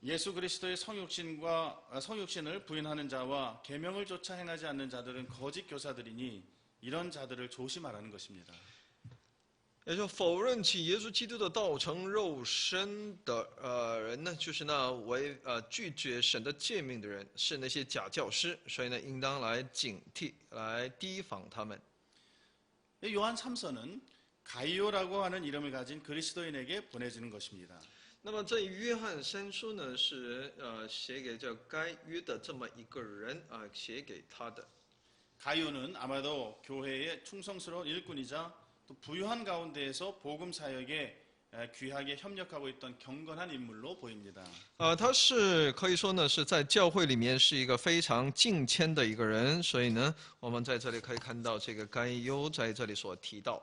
B: 예수 그리스도의 성육신을 부인하는 자와 계명을 쫓아 행하지 않는 자들은 거짓 교사들이니 이런 자들을 조심하라는 것입니다.
A: 也就否认起耶稣基督的道成肉身的人呢，就是那拒绝神的诫命的人，是那些假教师，所以呢，应当来警惕，来提防他们。
B: 요한 3서는 가이오라고 하는 이름을 가진 그리스도인에게 보내지는 것입니다.
A: 那么这约翰3书呢，是写给这该约的这么一个人写给他的。
B: 가룟은 아마도 교회의 충성스러운 일꾼이자 또 부유한 가운데에서 복음 사역에 귀하게 협력하고 있던 경건한 인물로 보입니다.
A: 他是可以说呢是在教会里面是一个非常敬谦的一个人，所以呢，我们在这里可以看到这个该忧在这里所提到。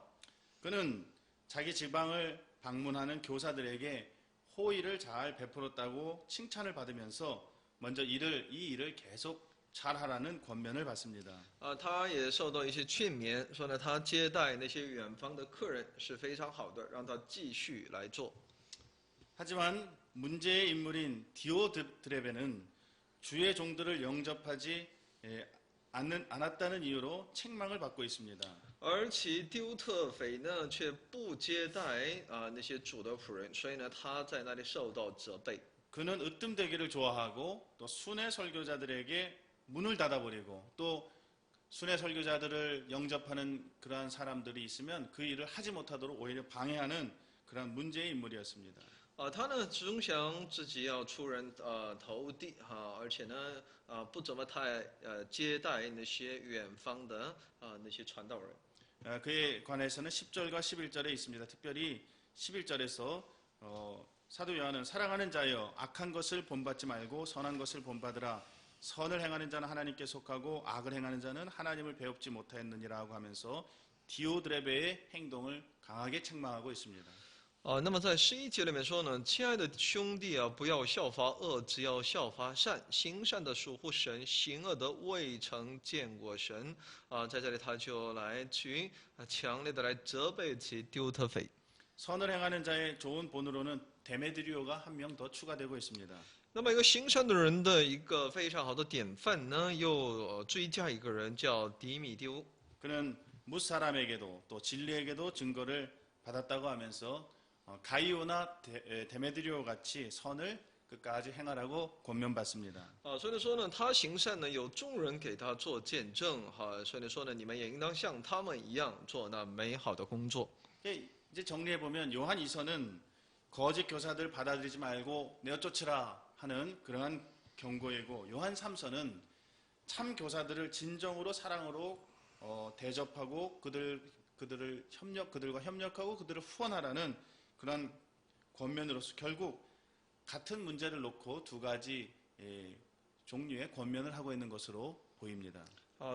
B: 그는 자기 지방을 방문하는 교사들에게 호의를 잘 베풀었다고 칭찬을 받으면서 먼저 이 일을 계속 잘하라는 권면을 받습니다.
A: 他也受到一些劝勉，说呢他接待那些远方的客人是非常好的，让他继续来做。
B: 하지만 문제의 인물인 디오드레베는 주의 종들을 영접하지 않았다는 이유로 책망을 받고 있습니다.
A: 而其丢特腓呢，却不接待那些主的仆人，所以呢，他在那里受到责备。
B: 그는 으뜸되기를 좋아하고 또 순회 설교자들에게 문을 닫아버리고 또 순회 설교자들을 영접하는 그러한 사람들이 있으면 그 일을 하지 못하도록 오히려 방해하는 그러한 문제의 인물이었습니다.
A: 他呢总想自己要出人头地而且呢不怎么太接待那些远方的那些传道人。
B: 그에 관해서는 10절과 11절에 있습니다. 특별히 11절에서 사도 요한은 사랑하는 자여 악한 것을 본받지 말고 선한 것을 본받으라. 선을 행하는 자는 하나님께 속하고 악을 행하는 자는 하나님을 배웁지 못하였느니라고 하면서 디오드레베의 행동을 강하게 책망하고 있습니다.
A: 那么在11节里面说呢，亲爱的兄弟啊，不要效法恶，只要效法善。行善的属乎神，行恶的未曾见过神。在这里他就来去强烈的来责备其丢特腓。
B: 선을 행하는 자의 좋은 본으로는 데메드리오가 한 명 더 추가되고 있습니다.
A: 那么一个行善的人的一个非常好的典范呢，又追加一个人叫迪米丢。
B: 그는 뭇사람에게도 또 진리에게도 증거를 받았다고 하면서 가이오나 데메드리오 같이 선을 끝까지 행하라고 권면받습니다.
A: 所以说呢，他行善呢，有众人给他做见证所以说呢，你们也应当像他们一样做那美好的工作。
B: 이제 정리해 보면 요한 2서는 거짓 교사들 받아들이지 말고 내어쫓으라 하는 그러한 경고이고 요한 3서는 참 교사들을 진정으로 사랑으로 대접하고 그들과 협력하고 그들을 후원하라는 그런 권면으로서 결국 같은 문제를 놓고 두 가지 종류의 권면을 하고 있는 것으로 보입니다.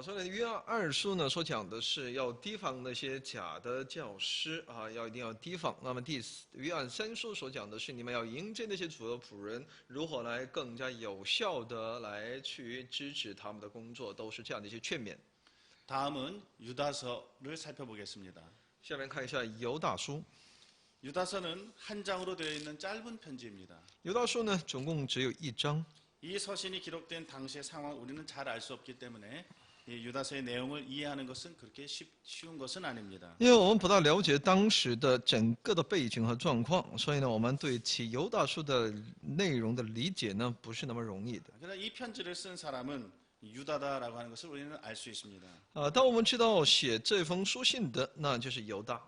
A: 所以约翰二书呢所讲的是要提防那些假的教师一定要提防。那么约翰三书所讲的是你们要迎接那些主的仆人，如何来更加有效的来去支持他们的工作，都是这样的一些劝勉。
B: 다음은 유다서를 살펴보겠습니다.
A: 下面看一下犹大书。
B: 유다서는 한 장으로 되어 있는 짧은 편지입니다.
A: 犹大书呢总共只有1章。
B: 이 서신이 기록된 당시의 상황 우리는 잘 알 수 없기 때문에 이 유다서의 내용을 이해하는 것은 그렇게 쉬운 것은 아닙니다.
A: 因为我们不大了解当时的整个的背景和状况，所以呢，我们对其犹大书的内容的理解呢，不是那么容易的。
B: 그러나 이 편지를 쓴 사람은 유다다라고 하는 것을 우리는 알 수 있습니다.
A: 当我们知道写这封书信的，那就是犹大。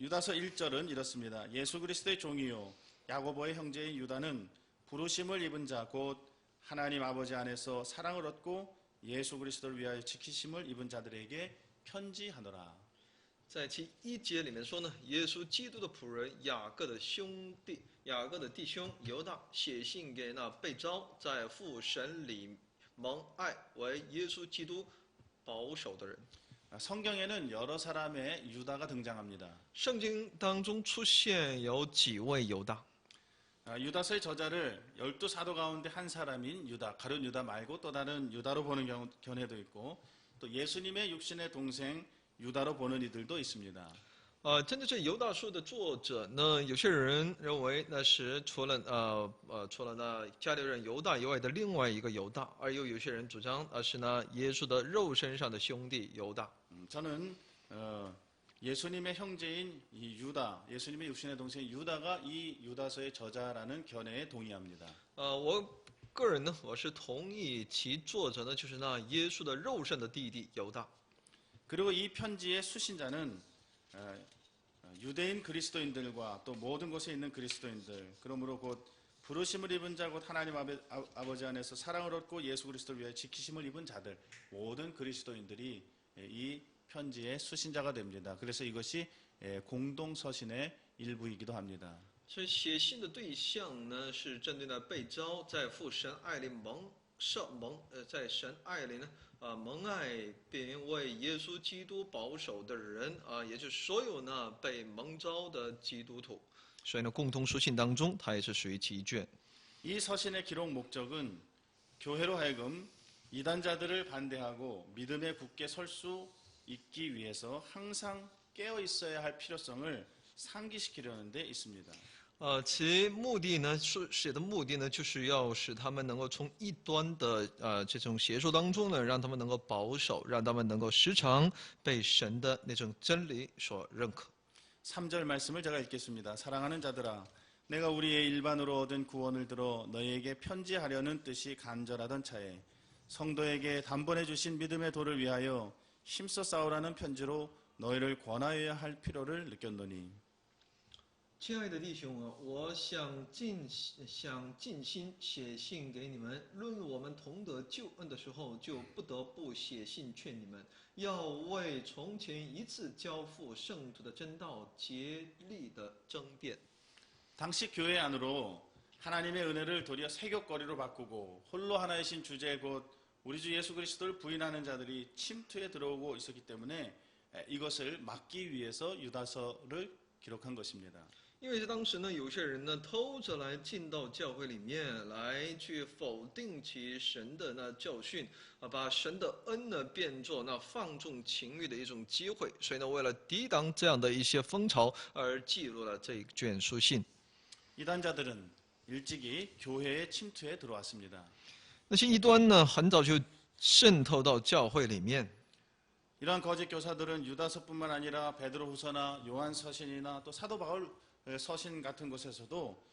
B: 유다서 1절은 이렇습니다. 예수 그리스도의 종이요 야고보의 형제인 유다는 부르심을 입은 자 곧 하나님 아버지 안에서 사랑을 얻고 예수 그리스도를 위하여 지키심을 입은 자들에게 편지하노라.
A: 在其1节里面说呢，耶稣基督的仆人雅各的弟兄犹大写信给那被召在父神里蒙爱为耶稣基督保守的人。
B: 성경에는 여러 사람의 유다가 등장합니다.
A: 圣经当中出现有几位犹大。
B: 유다서의 저자를 12사도 가운데 한 사람인 유다, 가룟 유다 말고 또 다른 유다로 보는 견해도 있고 또 예수님의 육신의 동생 유다로 보는 이들도 있습니다.
A: 真的是犹大书的作者呢，有些人认为那是除了那加利人犹大以外的另外一个犹大，而有些人主张是那耶稣的肉身上的兄弟犹大。
B: 저는 예수님의 형제인 이 유다, 예수님의 육신의 동생 유다가 이 유다서의 저자라는 견해에 동의합니다.
A: 我个人呢，我是同意其作者呢就是那耶稣的肉身的弟弟犹大。
B: 그리고 이 편지의 수신자는 유대인 그리스도인들과 또 모든 곳에 있는 그리스도인들, 그러므로 곧 부르심을 입은 자 곧 하나님 아버지 안에서 사랑을 얻고 예수 그리스도를 위하여 지키심을 입은 자들 모든 그리스도인들이 이 편지의 수신자가 됩니다. 그래서 이것이 공동 서신의 일부이기도 합니다.
A: 所以写信的对象呢，是针对那被招在父神爱里在神爱里呢，蒙爱并为耶稣基督保守的人也就是所有呢被蒙召的基督徒。所以呢，共同书信当中，它也是属于其一卷。
B: 이 서신의 기록 목적은 교회로 하여금 이단자들을 반대하고 믿음에 굳게 설 수 있기 위해서 항상 깨어 있어야 할 필요성을 상기시키려는 데 있습니다.
A: 其目的呢，写的目的呢，就是要使他们能够从异端的这种邪说当中呢，让他们能够保守，让他们能够时常被神的那种真理所认可。
B: 3절 말씀을 제가 읽겠습니다. 사랑하는 자들아, 내가 우리의 일반으로 얻은 구원을 들어 너희에게 편지하려는 뜻이 간절하던 차에 성도에게 단번에 주신 믿음의 도를 위하여 힘써 싸우라는 편지로 너희를 권하여야 할 필요를 느꼈노니.
A: 亲爱的弟兄啊，我想尽心写信给你们。论我们同得救恩的时候，就不得不写信劝你们，要为从前一次交付圣徒的真道竭力的争辩。
B: 당시 교회 안으로 하나님의 은혜를 도리어 세격거리로 바꾸고 홀로 하나이신 주제 곧 우리 주 예수 그리스도를 부인하는 자들이 침투해 들어오고 있었기 때문에 이것을 막기 위해서 유다서를 기록한 것입니다.
A: 因为在当时呢，有些人呢偷着来进到教会里面来去否定其神的那教训把神的恩呢变作那放纵情欲的一种机会，所以呢，为了抵挡这样的一些风潮而记录了这一卷书信。
B: 이단자들은 일찍이 교회에 침투해 들어왔습니다.
A: 那些异端呢，很早就渗透到教会里面。
B: 이러한 거짓 교사들은 유다서뿐만 아니라 베드로후서나 요한서신이나 또 사도 바울 서신 같은 곳에서도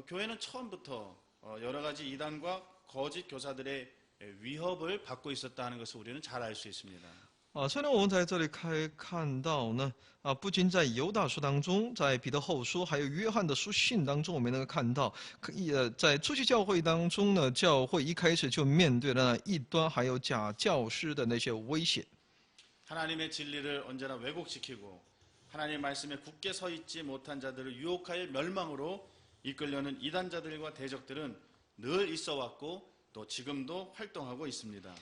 B: 교회는 처음부터 여러 가지 이단과 거짓 교사들의 위협을 받고 있었다는 것을 우리는 잘 알 수 있습니다.
A: 虽然我们在这里可以看到呢，不仅在犹大书当中，在彼得后书，还有约翰的书信当中，我们能够看到，在初期教会当中呢，教会一开始就面对了异端还有假教师的那些威胁。
B: 하나님의 진리를 언제나 왜곡시키고 하나님의 말씀에 굳게 서 있지 못한 자들을 유혹하여 멸망으로 이끌려는 이단자들과 대적들은 늘 있어 왔고 또 지금도 활동하고 있습니다.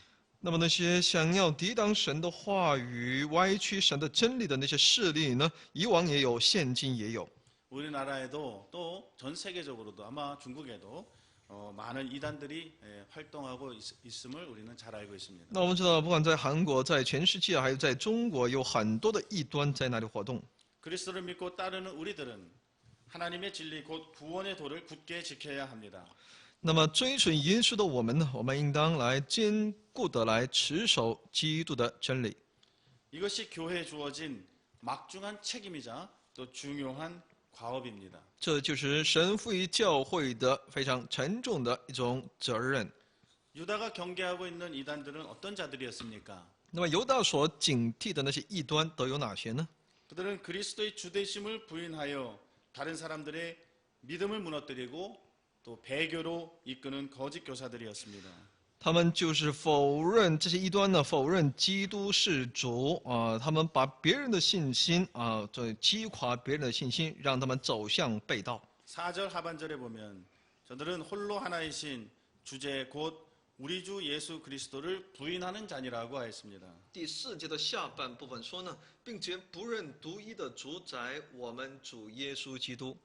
A: 那么那些想要抵挡神的话语、歪曲神的真理的那些势力呢，以往也有，现今也有。
B: 우리나라에도 또 전 세계적으로도 아마 중국에도 많은 이단들이 활동하고 있음을 우리는 잘 알고 있습니다.
A: 那我们知道，不管在韩国、在全世界，还有在中国，有很多的异端在那里活动。
B: 그리스도를 믿고 따르는 우리들은 하나님의 진리 곧 구원의 도를 굳게 지켜야 합니다.
A: 那么追随耶稣的我们呢，我们应当来坚固的来持守基督的真理。
B: 이것이 교회에 주어진 막중한 책임이자 또 중요한 과업입니다.
A: 这就是神赋予教会的非常沉重的一种责任。
B: 유다가 경계하고 있는 이단들은 어떤 자들이었습니까?
A: 那么犹大所警惕的那些异端都有哪些呢？
B: 그들은 그리스도의 주되심을 부인하여 다른 사람들의 믿음을 무너뜨리고 또 배교로 이끄는 거짓 교사들이었습니다.
A: 他们就是否认这些异端呢，否认基督是主他们把别人的信心击垮别人的信心，让他们走向背道。
B: 4절 하반절에 보면 저들은 홀로 하나이신 주제 곧 우리 주 예수 그리스도를 부인하는 자니라고 하였습니다.
A: 第4节的下半部分说呢，并且不认独一的主宰我们主耶稣基督。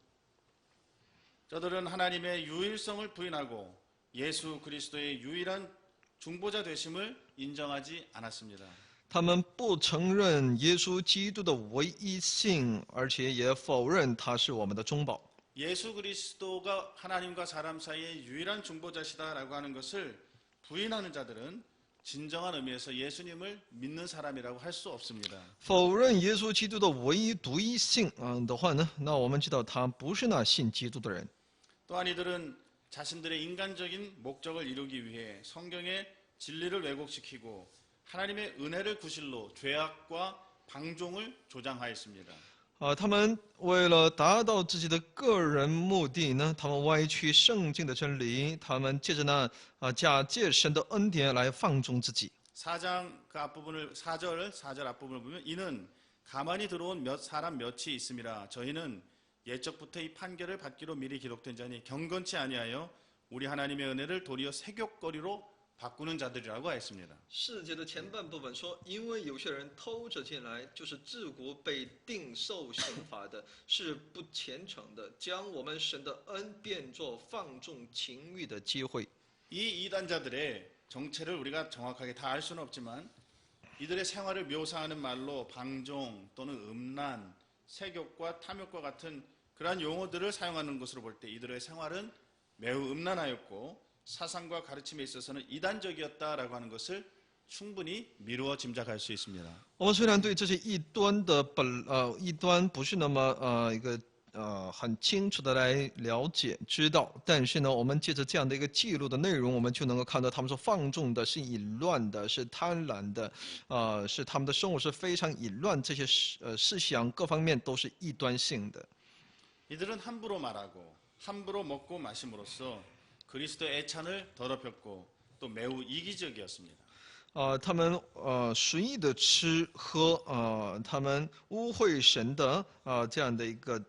B: 저들은 하나님의 유일성을 부인하고 예수 그리스도의 유일한 중보자 되심을 인정하지 않았습니다.
A: 他们不承认耶稣基督的唯一性，而且也否认他是我们的中保。
B: 예수 그리스도가 하나님과 사람 사이의 유일한 중보자시다라고 하는 것을 부인하는 자들은 진정한 의미에서 예수님을 믿는 사람이라고 할 수 없습니다.
A: 否认耶稣基督的唯一独一性的话呢，那我们知道他不是那信基督的人。
B: 또한 이들은 자신들의 인간적인 목적을 이루기 위해 성경의 진리를 왜곡시키고 하나님의 은혜를 구실로 죄악과 방종을 조장하였습니다.
A: 他们为了达到自己的个人目的呢，他们歪曲圣经的真理，他们借着假借神的恩典来放纵自己。
B: 4장 그 앞부분을 4절 앞부분을 보면 이는 가만히 들어온 사람 몇이 있음이라 저희는 예적부터 이 판결을 받기로 미리 기록된 자니 경건치 아니하여 우리 하나님의 은혜를 도리어 세욕거리로 바꾸는 자들이라고 했습니다.
A: 4节的前半部分说，因为有些人偷着进来，就是自古被定受刑罚的，是不虔诚的，将我们神的恩变作放纵情欲的机会。
B: 이 이단자들의 정체를 우리가 정확하게 다 알 수는 없지만 이들의 생활을 묘사하는 말로 방종 또는 음란, 세욕과 탐욕과 같은 그러한 용어들을 사용하는 것으로 볼 때 이들의 생활은 매우 음란하였고 사상과 가르침에 있어서는 이단적이었다라고 하는 것을 충분히 미루어 짐작할 수 있습니다.
A: 我们虽然对这些异端的异端不是那么很清楚的来了解知道，但是呢，我们借着这样的一个记录的内容，我们就能够看到他们所放纵的是淫乱的，是贪婪的，是他们的生活是非常淫乱，这些思想各方面都是异端性的。
B: 이들은 함부로 말하고 함부로 먹고 마심으로써 그리스도의 애찬을 더럽혔고 또 매우 이기적이었습니다.
A: 他们随意的吃喝，他们污秽神的这样的一个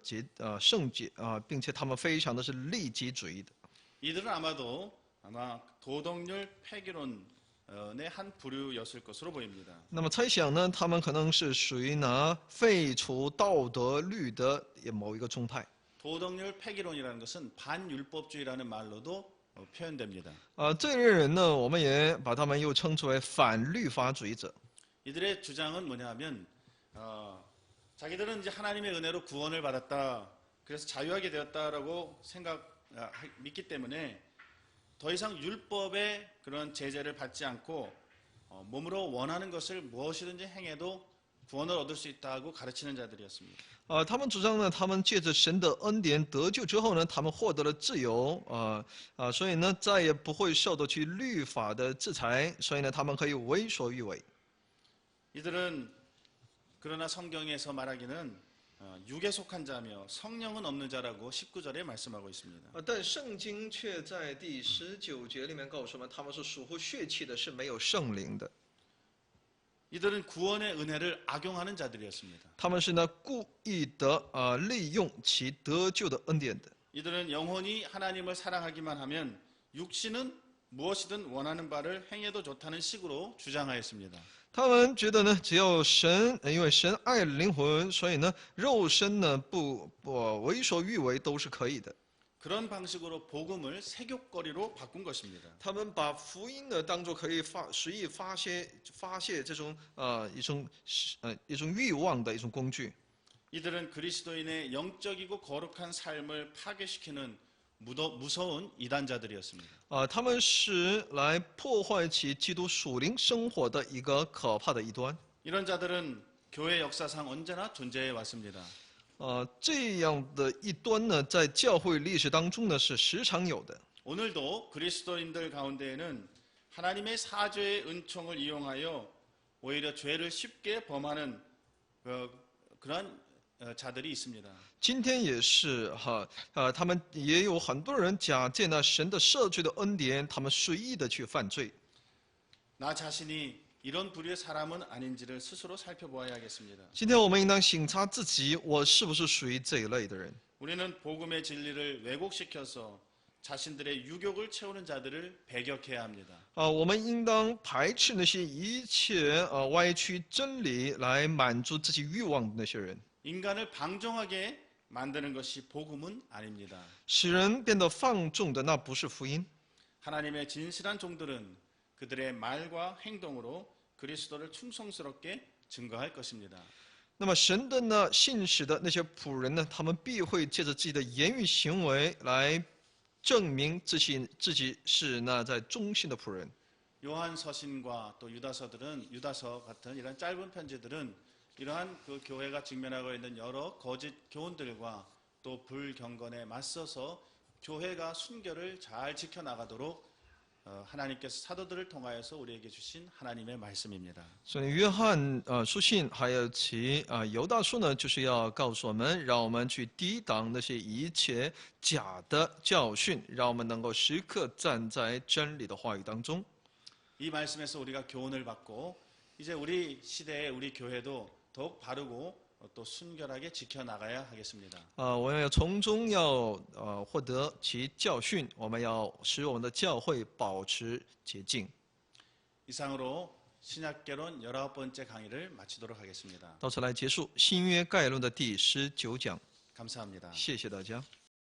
A: 圣洁并且他们非常的是利己主义的。
B: 이들은 아마 도덕률 폐기론의 한 부류였을 것으로 보입니다.
A: 那么猜想呢，他们可能是属于废除道德律的某一个宗派。
B: 도덕률 폐기론이라는 것은 반율법주의라는 말로도 표현됩니다.
A: 这类人呢，我们也把他们又称之为反律法主义者。
B: 이들의 주장은 뭐냐면 자기들은 이제 하나님의 은혜로 구원을 받았다. 그래서 자유하게 되었다라고 믿기 때문에 더 이상 율법의 그런 제재를 받지 않고 몸으로 원하는 것을 무엇이든지 행해도 구원을 얻을 수 있다고 가르치는 자들이었습니다.
A: 他们主张呢，他们借着神的恩典得救之后呢，他们获得了自由，所以呢，再也不会受到去律法的制裁，所以呢，他们可以为所欲为。
B: 이들은 그러나 성경에서 말하기는 육에 속한 자며 성령은 없는 자라고 19절에 말씀하고 있습니다.
A: 但圣经却在第19节里面告诉我们，他们是属乎血气的，是没有圣灵的。
B: 이들은 구원의 은혜를 악용하는 자들이었습니다.
A: 他们是故意的利用其得救的恩典的。
B: 이들은 영혼이 하나님을 사랑하기만 하면 육신은 무엇이든 원하는 바를 행해도 좋다는 식으로 주장하였습니다.
A: 他们觉得呢，只要因为神爱灵魂，所以呢，肉身呢不为所欲为都是可以的。
B: 그런 방식으로 복음을 세욕거리로 바꾼 것입니다.
A: 他们把福音呢当作可以随意发泄这种一种欲望的一种工具。
B: 이들은 그리스도인의 영적이고 거룩한 삶을 파괴시키는 무서운 이단자들이었습니다.
A: 他们是来破坏其基督属灵生活的一个可怕的异端。
B: 이런 자들은 교회 역사상 언제나 존재해 왔습니다.
A: 这样的异端呢，在教会历史当中呢是时常有的。
B: 오늘도 그리스도인들 가운데에는 하나님의 사죄의 은총을 이용하여 오히려 죄를 쉽게 범하는 그런 자들이 있습니다.
A: 今天也是他们也有很多人假借神的赦罪的恩典，他们随意的去犯罪。
B: 나 자신이 이런 부류의 사람은 아닌지를 스스로 살펴보아야겠습니다.
A: 今天我们应当省察自己，我是不是属于这一类的人？
B: 우리는 복음의 진리를 왜곡시켜서 자신들의 유욕을 채우는 자들을 배격해야 합니다.
A: 我们应当排斥那些一切歪曲真理来满足自己欲望的那些人。
B: 인간을 방종하게 만드는 것이 복음은 아닙니다.
A: 使人变得放纵的那不是福音。
B: 하나님의 진실한 종들은 그들의 말과 행동으로 그리스도를 충성스럽게 증거할 것입니다.
A: 那么神的信使的那些仆人呢，他们必会借着自己的言语行为来证明自己是在忠心的仆人。
B: 요한 서신과 또 유다서 같은 이런 짧은 편지들은 이러한 그 교회가 직면하고 있는 여러 거짓 교훈들과 또 불경건에 맞서서 교회가 순결을 잘 지켜나가도록 하나님께서 사도들을 통하여서 우리에게 주신 하나님의 말씀입니다.
A: 所以约翰书信还有其犹大书呢，就是要告诉我们，让我们去抵挡那些一切假的教训，让我们能够时刻站在真理的话语当中。
B: 이 말씀에서 우리가 교훈을 받고 이제 우리 시대에 우리 교회도 더욱 바르고 또 순결하게 지켜나가야 하겠습니다.
A: 我们要从中获得其教训，我们要使我们的教会保持洁净。
B: 이상으로 신약개론 19번째 강의를 마치도록 하겠습니다.
A: 到此来结束新约概论的第19讲，
B: 감사합니다.
A: 谢谢大家。